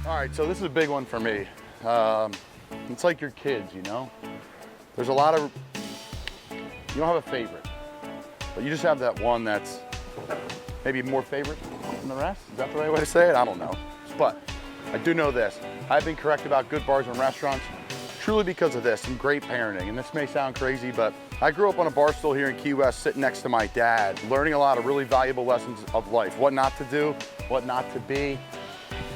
All right, so this is a big one for me. It's like your kids, you know? There's a lot of, you don't have a favorite, but you just have that one that's maybe more favorite than the rest. Is that the right way to say it? I don't know. But I do know this. I've been correct about good bars and restaurants truly because of this, some great parenting. And this may sound crazy, but I grew up on a bar stool here in Key West sitting next to my dad, learning a lot of really valuable lessons of life. What not to do, what not to be,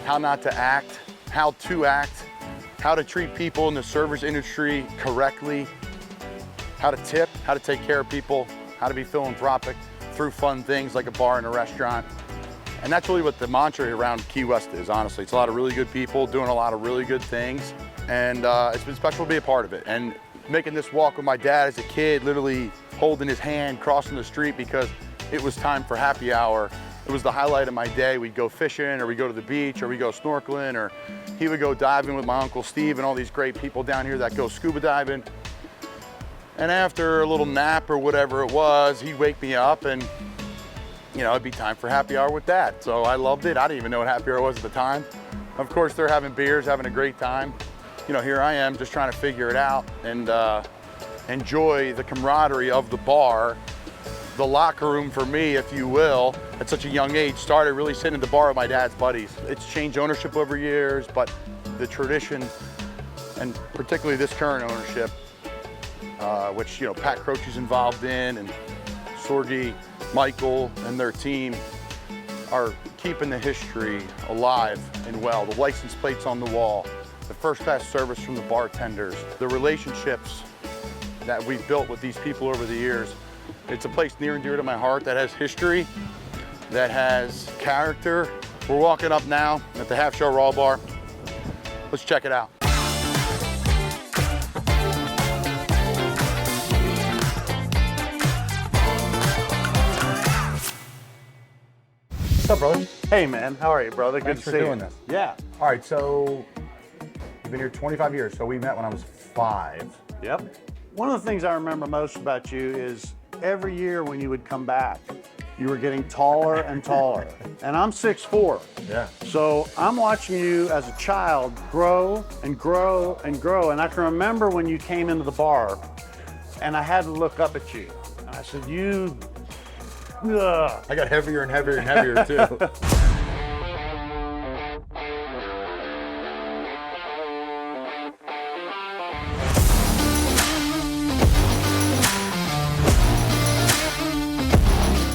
how not to act, how to treat people in the service industry correctly, how to tip, how to take care of people, how to be philanthropic through fun things like a bar and a restaurant. And that's really what the mantra around Key West is, honestly. It's a lot of really good people doing a lot of really good things. And it's been special to be a part of it. And making this walk with my dad as a kid, literally holding his hand, crossing the street because it was time for happy hour. It was the highlight of my day. We'd go fishing, or we'd go to the beach, or we'd go snorkeling, or he would go diving with my Uncle Steve and all these great people down here that go scuba diving. And after a little nap or whatever it was, he'd wake me up and, you know, it'd be time for happy hour with Dad. So I loved it. I didn't even know what happy hour was at the time. Of course, they're having beers, having a great time. You know, here I am just trying to figure it out and enjoy the camaraderie of the bar. The locker room for me, if you will, at such a young age, started really sitting at the bar with my dad's buddies. It's changed ownership over years, but the tradition, and particularly this current ownership, which, you know, Pat Croce's involved in, and Sorgi, Michael, and their team are keeping the history alive and well. The license plates on the wall, the first-class service from the bartenders, the relationships that we've built with these people over the years. It's a place near and dear to my heart that has history, that has character. We're walking up now at the Half Shell Raw Bar. Let's check it out. What's up, brother? Hey, man. How are you, brother? Good Thanks to for see doing you. this. Yeah. All right, so you've been here 25 years, so we met when I was 5. Yep. One of the things I remember most about you is every year when you would come back, you were getting taller and taller. And I'm 6'4". Yeah. So I'm watching you as a child grow and grow and grow. And I can remember when you came into the bar and I had to look up at you. And I said, I got heavier and heavier and heavier too.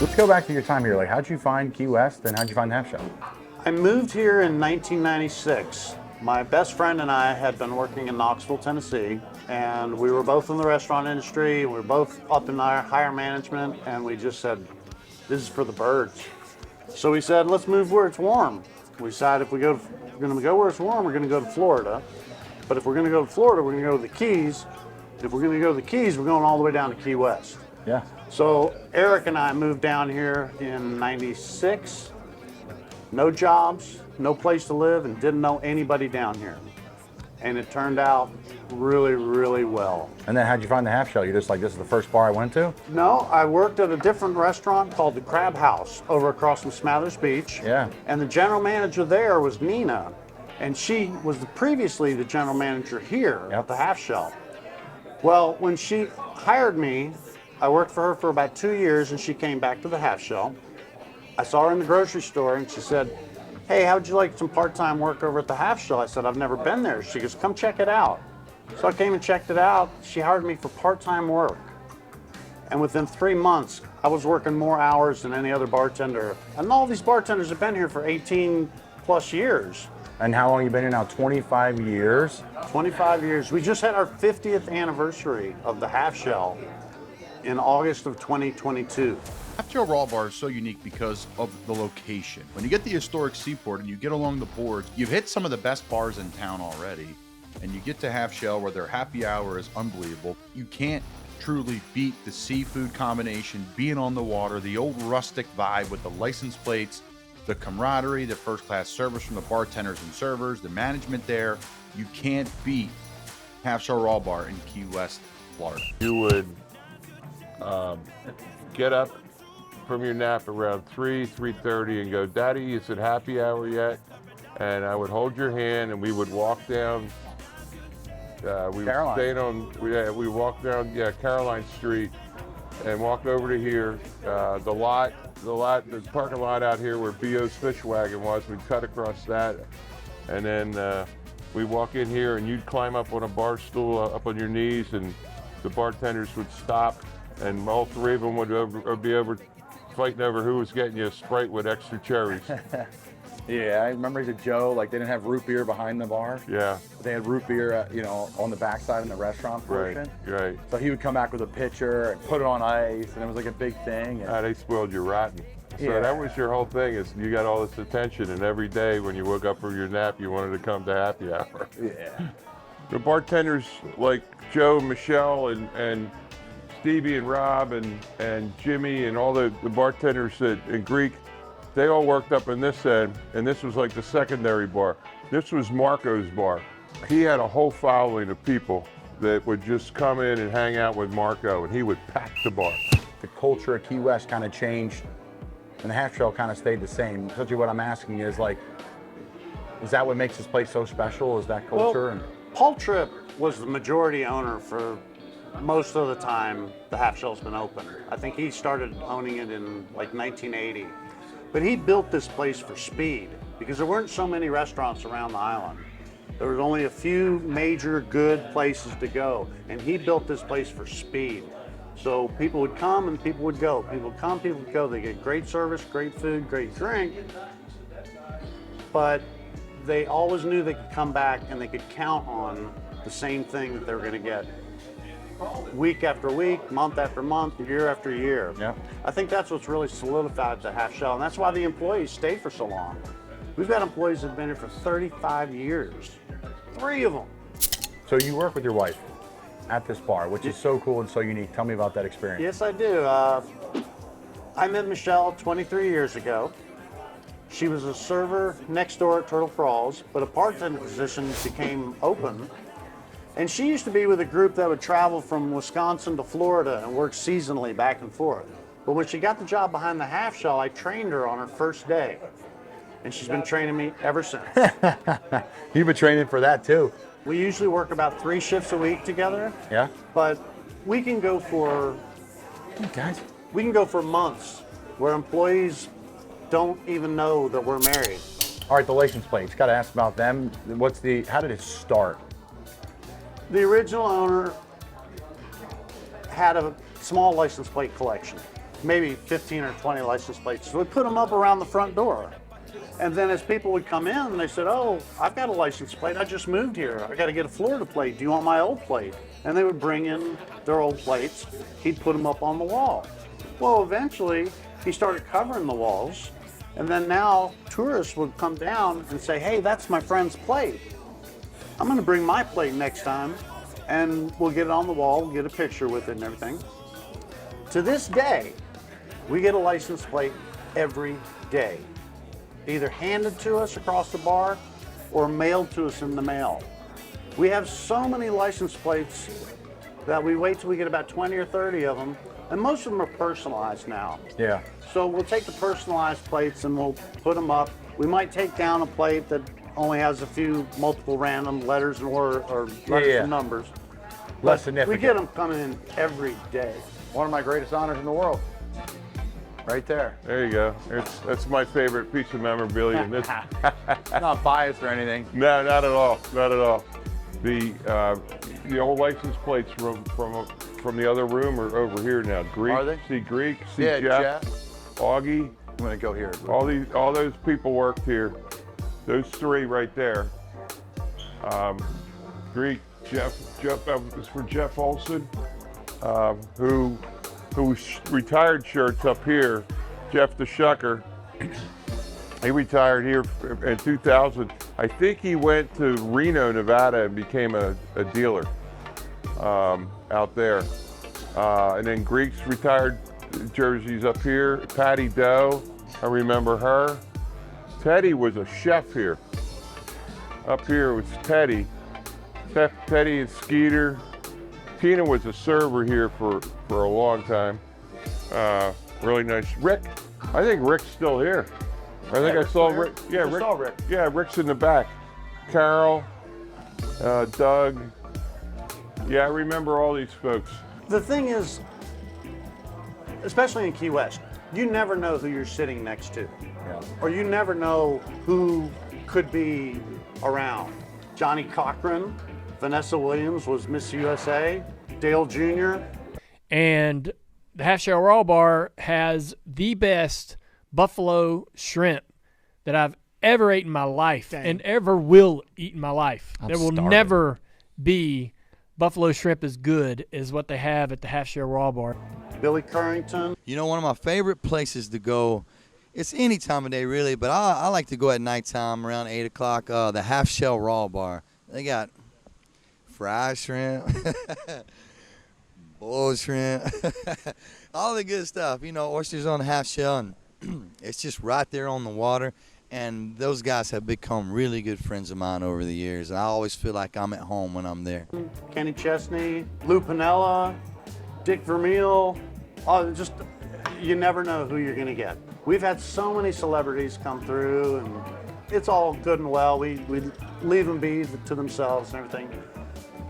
Let's go back to your time here. Like, how'd you find Key West and how'd you find the Half Shell? I moved here in 1996. My best friend and I had been working in Knoxville, Tennessee, and we were both in the restaurant industry. We were both up in our higher management, and we just said, this is for the birds. So we said, let's move where it's warm. We decided if we're going to go where it's warm, we're going to go to Florida. But if we're going to go to Florida, we're going to go to the Keys. If we're going to go to the Keys, we're going all the way down to Key West. Yeah. So Eric and I moved down here in 96. No jobs, no place to live, and didn't know anybody down here. And it turned out really, really well. And then how'd you find the Half Shell? You're just like, this is the first bar I went to? No, I worked at a different restaurant called the Crab House over across from Smathers Beach. Yeah. And the general manager there was Nina. And she was previously the general manager here at the Half Shell. Well, when she hired me, I worked for her for about 2 years, and she came back to the Half Shell. I saw her in the grocery store, and she said, hey, how'd you like some part-time work over at the Half Shell? I said, I've never been there. She goes, come check it out. So I came and checked it out. She hired me for part-time work. And within 3 months, I was working more hours than any other bartender. And all these bartenders have been here for 18 plus years. And how long have you been here now? 25 years? 25 years. We just had our 50th anniversary of the Half Shell in August of 2022. Half Shell Raw Bar is so unique because of the location. When you get the historic seaport and you get along the boards, you've hit some of the best bars in town already. And you get to Half Shell where their happy hour is unbelievable. You can't truly beat the seafood combination, being on the water, the old rustic vibe with the license plates, the camaraderie, the first-class service from the bartenders and servers, the management there. You can't beat Half Shell Raw Bar in Key West, Florida. You would get up from your nap around 3:30 and go, "Daddy, is it happy hour yet?" And I would hold your hand and we would walk down. We walked down Caroline Street and walk over to here. The parking lot out here where B.O.'s fish wagon was. We'd cut across that, and then we walk in here and you'd climb up on a bar stool up on your knees, and the bartenders would stop, and all three of them would be over fighting over who was getting you a Sprite with extra cherries. Yeah, I remember as a Joe, like they didn't have root beer behind the bar. Yeah. They had root beer, on the backside in the restaurant portion. Right. So he would come back with a pitcher and put it on ice, and it was like a big thing. And They spoiled you rotten. So Yeah. that was your whole thing, is you got all this attention, and every day when you woke up from your nap, you wanted to come to happy hour. yeah. The bartenders like Joe, Michelle, and Stevie and Rob and Jimmy and all the bartenders in Greek, they all worked up in this end, and this was like the secondary bar. This was Marco's bar. He had a whole following of people that would just come in and hang out with Marco, and he would pack the bar. The culture of Key West kind of changed, and the Half Shell kind of stayed the same. Essentially what I'm asking is is that what makes this place so special? Is that culture? Well, Paul Tripp was the majority owner for most of the time the Half Shell's been open. I think he started owning it in like 1980. But he built this place for speed because there weren't so many restaurants around the island. There was only a few major good places to go, and he built this place for speed. So people would come and people would go. People would come, people would go. They get great service, great food, great drink, but they always knew they could come back and they could count on the same thing that they were going to get week after week, month after month, year after year. Yeah. I think that's what's really solidified the Half Shell, and that's why the employees stay for so long. We've got employees that have been here for 35 years, 3 of them. So you work with your wife at this bar, which is so cool and so unique. Tell me about that experience. Yes, I do. I met Michelle 23 years ago. She was a server next door at Turtle Crawls, but a bartender position became open. And she used to be with a group that would travel from Wisconsin to Florida and work seasonally back and forth. But when she got the job behind the Half Shell, I trained her on her first day. And she's been training me ever since. You've been training for that too. We usually work about 3 shifts a week together. Yeah. But we can go for months where employees don't even know that we're married. All right, the license plates. Got to ask about them. How did it start? The original owner had a small license plate collection, maybe 15 or 20 license plates. So we put them up around the front door. And then as people would come in, they said, "Oh, I've got a license plate. I just moved here. I got to get a Florida plate. Do you want my old plate?" And they would bring in their old plates. He'd put them up on the wall. Well, eventually, he started covering the walls. And then now tourists would come down and say, "Hey, that's my friend's plate. I'm going to bring my plate next time, and we'll get it on the wall, we'll get a picture with it and everything." To this day, we get a license plate every day, either handed to us across the bar or mailed to us in the mail. We have so many license plates that we wait till we get about 20 or 30 of them, and most of them are personalized now. Yeah. So we'll take the personalized plates and we'll put them up. We might take down a plate that only has a few multiple random letters or letters and numbers. Less But significant. we get them coming in every day. One of my greatest honors in the world. Right there. There you go. That's my favorite piece of memorabilia. Not biased or anything. No, not at all. Not at all. The old license plates from the other room are over here now. Greek. Are they? See Greek. See Yeah, Jeff. Augie. I'm gonna go here. All those people worked here. Those 3 right there. Greek. Jeff. Is for Jeff Olson, who retired shirts up here. Jeff the Shucker. He retired here in 2000. I think he went to Reno, Nevada, and became a dealer out there. And then Greek's retired jerseys up here. Patty Doe, I remember her. Teddy was a chef here. Up here was Teddy. Teddy and Skeeter. Tina was a server here for a long time. Really nice. Rick, I think Rick's still here. I think I saw Rick. Yeah, Rick. saw Rick. Yeah, Rick's in the back. Carol, Doug. Yeah, I remember all these folks. The thing is, especially in Key West, you never know who you're sitting next to. Yeah. Or you never know who could be around. Johnny Cochran, Vanessa Williams was Miss USA, Dale Jr. And the Half Shell Raw Bar has the best buffalo shrimp that I've ever ate in my life and ever will eat in my life. There will never be buffalo shrimp as good as what they have at the Half Shell Raw Bar. Billy Currington. You know, one of my favorite places to go, it's any time of day really, but I like to go at nighttime around 8 o'clock, the Half Shell Raw Bar. They got fried shrimp, boiled shrimp, all the good stuff. You know, oysters on the half shell, and it's just right there on the water. And those guys have become really good friends of mine over the years. And I always feel like I'm at home when I'm there. Kenny Chesney, Lou Pinella, Dick Vermeil. Oh, just, you never know who you're going to get. We've had so many celebrities come through, and it's all good and well. We leave them be to themselves and everything.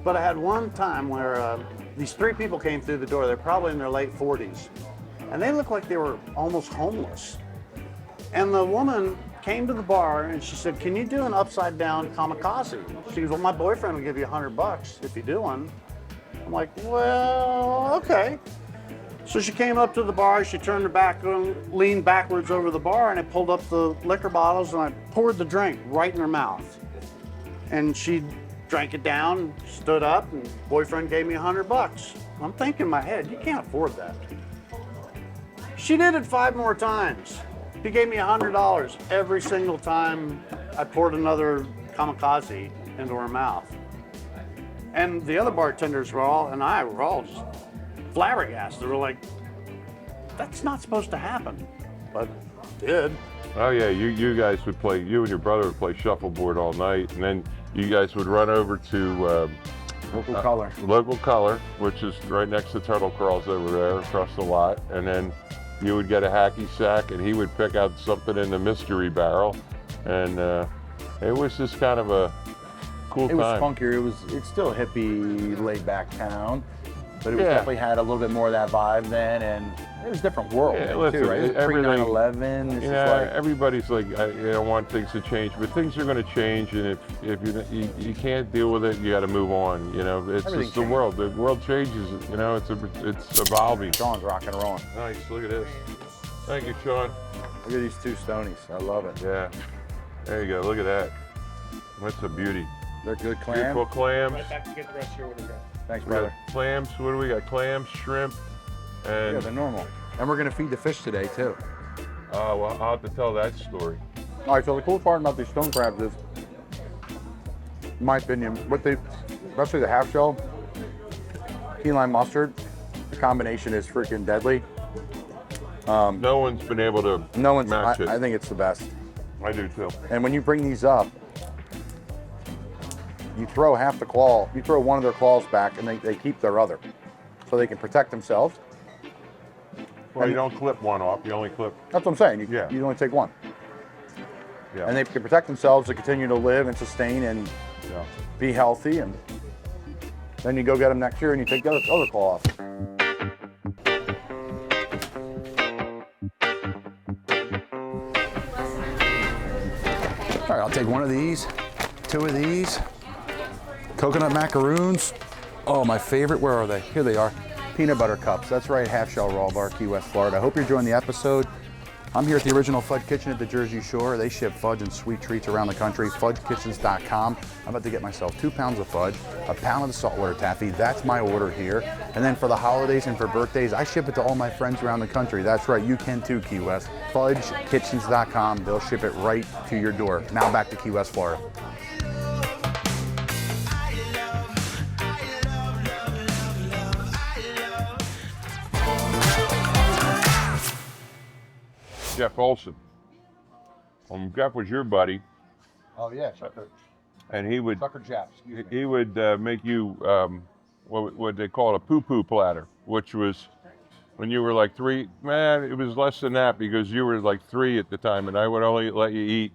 But I had one time where these 3 people came through the door. They're probably in their late 40s. And they looked like they were almost homeless. And the woman came to the bar and she said, "Can you do an upside down kamikaze?" She goes, "Well, my boyfriend will give you $100 if you do one." I'm like, "Well, okay." So she came up to the bar, she turned her back and leaned backwards over the bar, and I pulled up the liquor bottles and I poured the drink right in her mouth. And she drank it down, stood up, and boyfriend gave me $100. I'm thinking in my head, you can't afford that. She did it 5 more times. He gave me $100 every single time I poured another kamikaze into her mouth. And the other bartenders were all just flabbergasted. They were like, that's not supposed to happen, but it did. Oh yeah, you guys would play, you and your brother would play shuffleboard all night, and then you guys would run over to Local Color, which is right next to Turtle Crawls over there across the lot, and then you would get a hacky sack and he would pick out something in the mystery barrel, and it was just kind of a cool time. It was funkier. It's still a hippie, laid-back town, but it was definitely had a little bit more of that vibe then, and it was a different world too, right? Pre-9/11. Yeah, everybody's like, want things to change, but things are going to change, and if you can't deal with it, you got to move on. You know, it's Everything just the world. The world changes. You know, it's evolving. Sean's rocking and rolling. Nice. Look at this. Thank you, Sean. Look at these 2 Stonies. I love it. Yeah. There you go. Look at that. That's a beauty. They're good clams. Beautiful clams. Right back to get the rest here when we go. Thanks, We got brother. clams. What do we got? Clams, shrimp, and Yeah, they're normal. And we're gonna feed the fish today too. well, I'll have to tell that story. All right, so the cool part about these stone crabs is, in my opinion, especially the half shell, key lime mustard, the combination is freaking deadly. No one's been able to match it. I think it's the best. I do too. And when you bring these up, you throw half the claw, you throw one of their claws back, and they keep their other, so they can protect themselves. Well, you don't clip one off. You only clip. That's what I'm saying. Yeah. You only take one. Yeah. And they can protect themselves to continue to live and sustain and be healthy. And then you go get them next year and you take the other claw off. All right, I'll take one of these, 2 of these. Coconut macaroons. Oh, my favorite. Where are they? Here they are. Peanut butter cups. That's right, Half Shell Raw Bar, Key West, Florida. I hope you're enjoying the episode. I'm here at the original Fudge Kitchen at the Jersey Shore. They ship fudge and sweet treats around the country. FudgeKitchens.com. I'm about to get myself 2 pounds of fudge, a pound of the saltwater taffy. That's my order here. And then for the holidays and for birthdays, I ship it to all my friends around the country. That's right, you can too, Key West. FudgeKitchens.com. They'll ship it right to your door. Now back to Key West, Florida. Jeff Olson. Jeff was your buddy, Oh yeah, Sucker and he would Jeff. Excuse me. he would make you what they call a poo-poo platter, which was when you were like 3. Man, it was less than that because you were like 3 at the time, and I would only let you eat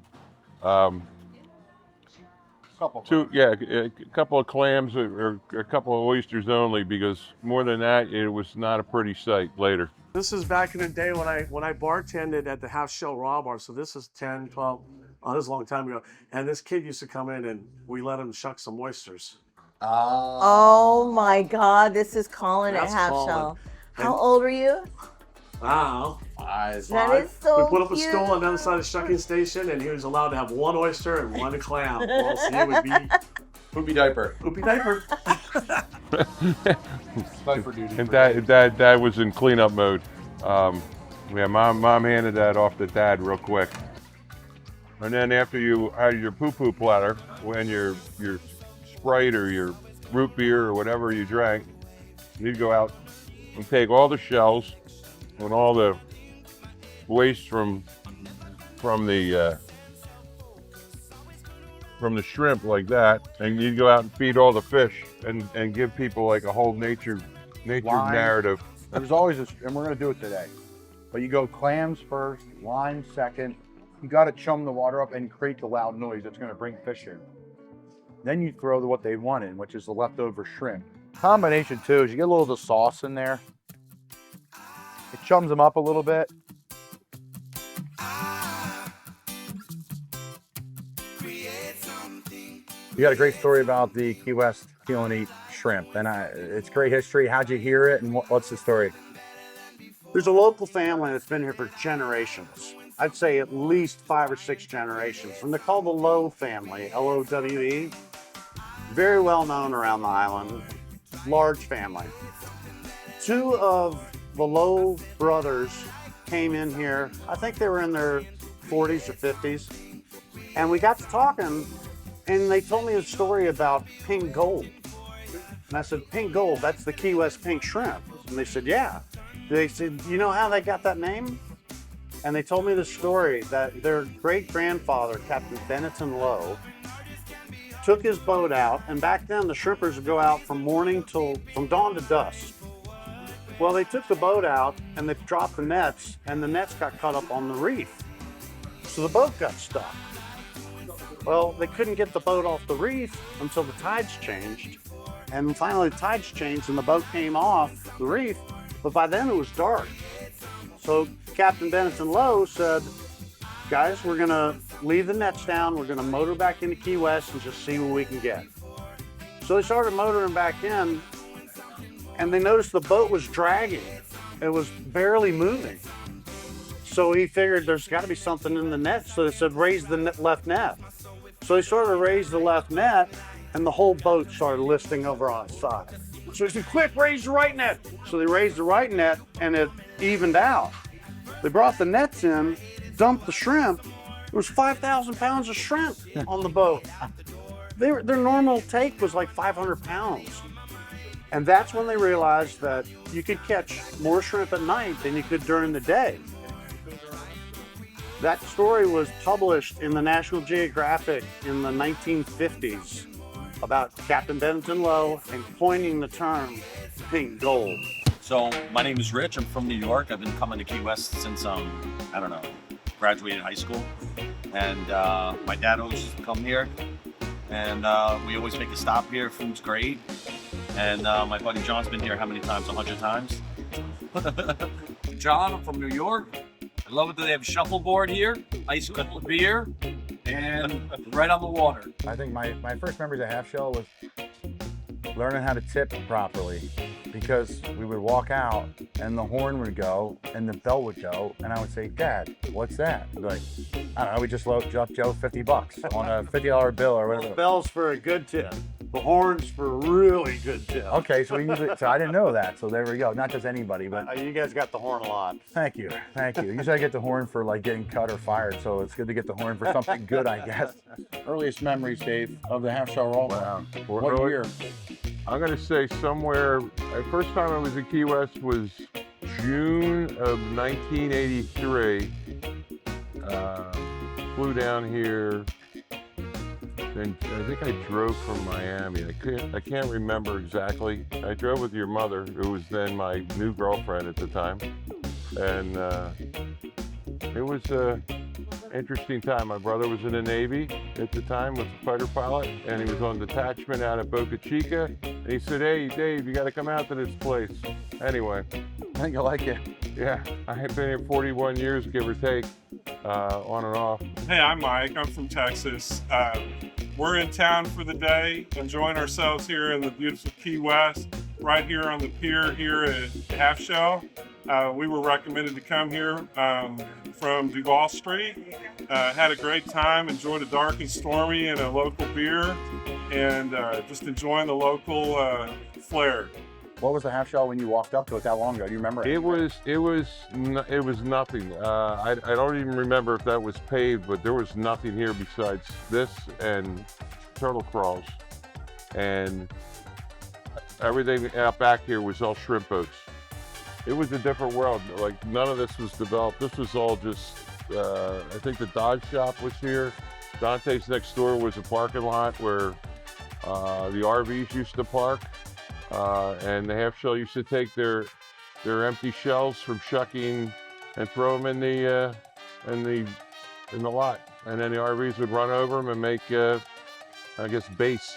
Couple. a couple of clams or a couple of oysters only, because more than that, it was not a pretty sight later. This is back in the day when I bartended at the Half Shell Raw Bar. So this is 10, 12, this is a long time ago. And this kid used to come in and we let him shuck some oysters. Oh my God, this is Colin at That's Half Colin. Shell. And- How old were you? Wow. That is so We put up a cute. stool on the other side of the shucking station and he was allowed to have 1 oyster and 1 clam. Well, see, it would be Poopy diaper. poopy diaper. Diaper duty. And that was in cleanup mode. Yeah, mom handed that off to dad real quick. And then after you had your poo-poo platter, when your Sprite or your root beer or whatever you drank, you'd go out and take all the shells and all the waste from the shrimp like that, and you'd go out and feed all the fish and give people like a whole nature Lime. narrative. There's always this, and we're gonna do it today. But you go clams first, lime second. You gotta chum the water up and create the loud noise that's gonna bring fish in. Then you throw what they want in, which is the leftover shrimp. Combination too is you get a little of the sauce in there. It chums them up a little bit. You got a great story about the Key West Peel and Eat shrimp, and it's great history. How'd you hear it, and what's the story? There's a local family that's been here for generations. I'd say at least 5 or 6 generations. And they're called the Lowe family, L-O-W-E. Very well known around the island. Large family. 2 of the Lowe brothers came in here. I think they were in their 40s or 50s. And we got to talking, and they told me a story about pink gold. And I said, pink gold, that's the Key West pink shrimp. And they said, yeah. They said, you know how they got that name? And they told me the story that their great-grandfather, Captain Benetton Lowe, took his boat out, and back then the shrimpers would go out from dawn to dusk. Well, they took the boat out and they dropped the nets, and the nets got caught up on the reef. So the boat got stuck. Well, they couldn't get the boat off the reef until the tides changed. And finally the tides changed and the boat came off the reef, but by then it was dark. So Captain Benetton Lowe said, guys, we're gonna leave the nets down, we're gonna motor back into Key West and just see what we can get. So they started motoring back in, and they noticed the boat was dragging. It was barely moving. So he figured there's gotta be something in the net, so they said, raise the left net. So they started to raise the left net, and the whole boat started listing over on its side. So he said, quick, raise the right net. So they raised the right net, and it evened out. They brought the nets in, dumped the shrimp. There was 5,000 pounds of shrimp on the boat. Their normal take was like 500 pounds. And that's when they realized that you could catch more shrimp at night than you could during the day. That story was published in the National Geographic in the 1950s about Captain Benetton Lowe and coining the term pink gold. So my name is Rich. I'm from New York. I've been coming to Key West since graduated high school. And my dad always used to come here. And we always make a stop here. Food's great. And my buddy John's been here how many times? 100 times. John, I'm from New York. I love it that they have shuffleboard here, ice cold beer, and right on the water. I think my first memories of Half Shell was learning how to tip properly, because we would walk out and the horn would go and the bell would go, and I would say, Dad, what's that? He'd be like, I don't know, we just dropped Joe $50 on a $50 bill or whatever. The bell's for a good tip. The horn's for a really good tip. Okay, so I didn't know that, so there we go. Not just anybody, but You guys got the horn a lot. thank you. Usually I get the horn for like getting cut or fired, so it's good to get the horn for something good, I guess. Earliest memories, Dave, of the Half Shell Raw Bar. What year? I'm going to say somewhere, the first time I was in Key West was June of 1983. flew down here. And I think I drove from Miami. I can't remember exactly. I drove with your mother, who was then my new girlfriend at the time. And it was an interesting time. My brother was in the Navy at the time, was a fighter pilot, and he was on detachment out at Boca Chica. And he said, "Hey, Dave, you got to come out to this place." Anyway. I think you like it. Yeah, I have been here 41 years, give or take, on and off. Hey, I'm Mike. I'm from Texas. We're in town for the day, enjoying ourselves here in the beautiful Key West, right here on the pier here at Half Shell. We were recommended to come here from Duval Street. Had a great time, enjoyed a dark and stormy and a local beer, and just enjoying the local flair. What was the half shell when you walked up to it that long ago? Do you remember? It was nothing. I don't even remember if that was paved, but there was nothing here besides this and turtle crawls, and everything out back here was all shrimp boats. It was a different world. Like, none of this was developed. This was all just. I think the Dodge shop was here. Dante's next door was a parking lot where the RVs used to park. And the half shell used to take their empty shells from shucking and throw them in the lot, and then the RVs would run over them and make, I guess, base.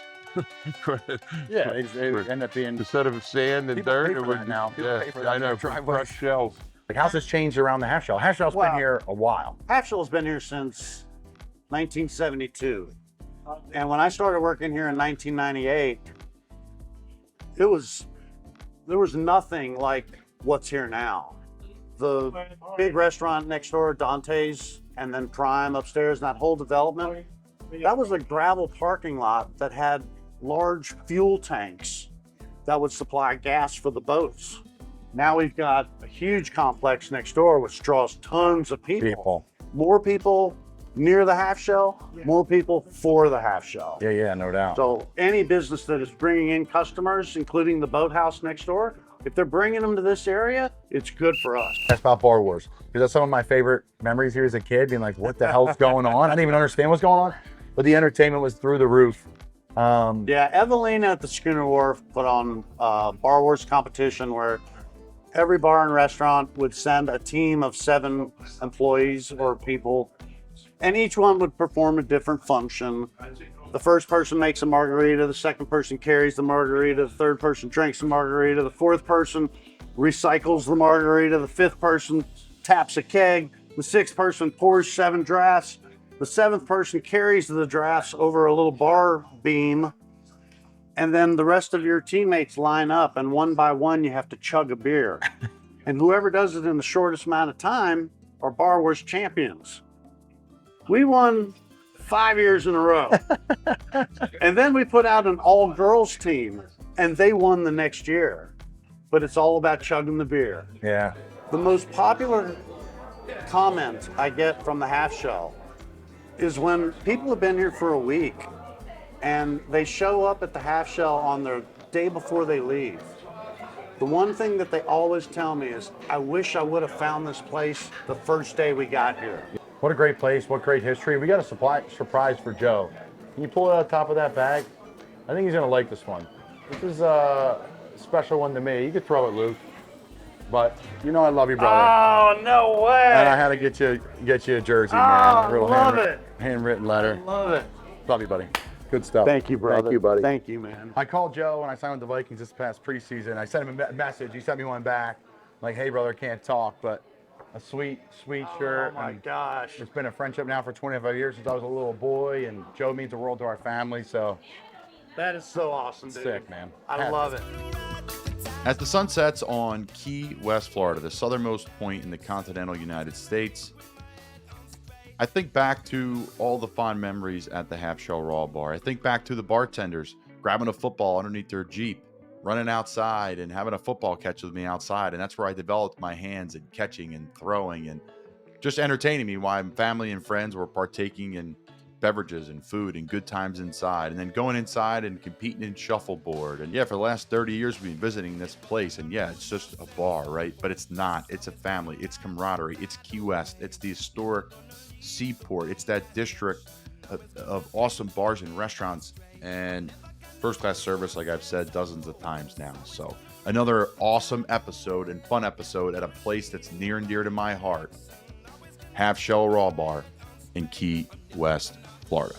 Yeah, it ended up being instead of sand and people dirt. pay for It would that now. People yeah, pay for that I in know, their for driveways. crushed shells. Like, how's this changed around the half shell? Half shell's been here a while. Half Shell's been here since 1972. And when I started working here in 1998, there was nothing like what's here now. The big restaurant next door, Dante's, and then Prime upstairs, and that whole development, that was a gravel parking lot that had large fuel tanks that would supply gas for the boats. Now we've got a huge complex next door which draws tons of people. More people near the half shell, more people for the half shell. Yeah, no doubt. So any business that is bringing in customers, including the boathouse next door, if they're bringing them to this area, it's good for us. That's about Bar Wars, because that's some of my favorite memories here as a kid, being like, what the hell's going on? I didn't even understand what's going on, but the entertainment was through the roof. Yeah, Evelina at the Schooner Wharf put on Bar Wars competition where every bar and restaurant would send a team of 7 employees or people, and each one would perform a different function. The first person makes a margarita, the second person carries the margarita, the third person drinks the margarita, the fourth person recycles the margarita, the fifth person taps a keg, the sixth person pours 7 drafts, the seventh person carries the drafts over a little bar beam, and then the rest of your teammates line up, and one by one you have to chug a beer. And whoever does it in the shortest amount of time are Bar Wars champions. We won 5 years in a row. And then we put out an all-girls team, and they won the next year. But it's all about chugging the beer. Yeah. The most popular comment I get from the half shell is when people have been here for a week and they show up at the half shell on the day before they leave. The one thing that they always tell me is, I wish I would have found this place the first day we got here. What a great place, what great history. We got a surprise for Joe. Can you pull it out the top of that bag? I think he's gonna like this one. This is a special one to me. You could throw it, Luke. But you know I love you, brother. Oh, no way. And I had to get you a jersey, man. I love it. Handwritten letter. Love it. Love you, buddy. Good stuff. Thank you, brother. Thank you, buddy. Thank you, man. I called Joe when I signed with the Vikings this past preseason. I sent him a message. He sent me one back. Like, hey, brother, can't talk, but a sweet shirt. Oh, my gosh. It's been a friendship now for 25 years since I was a little boy, and Joe means the world to our family, so. That is so awesome, dude. Sick, man. I love it. As the sun sets on Key West, Florida, the southernmost point in the continental United States, I think back to all the fond memories at the Half Shell Raw Bar. I think back to the bartenders grabbing a football underneath their Jeep, running outside and having a football catch with me outside. And that's where I developed my hands in catching and throwing and just entertaining me while family and friends were partaking in beverages and food and good times inside, and then going inside and competing in shuffleboard. And yeah, for the last 30 years we've been visiting this place, and yeah, it's just a bar, right? But it's not. It's a family. It's camaraderie. It's Key West. It's the historic seaport. It's that district of awesome bars and restaurants and first-class service, like I've said dozens of times now. So another awesome episode and fun episode at a place that's near and dear to my heart, Half Shell Raw Bar in Key West, Florida.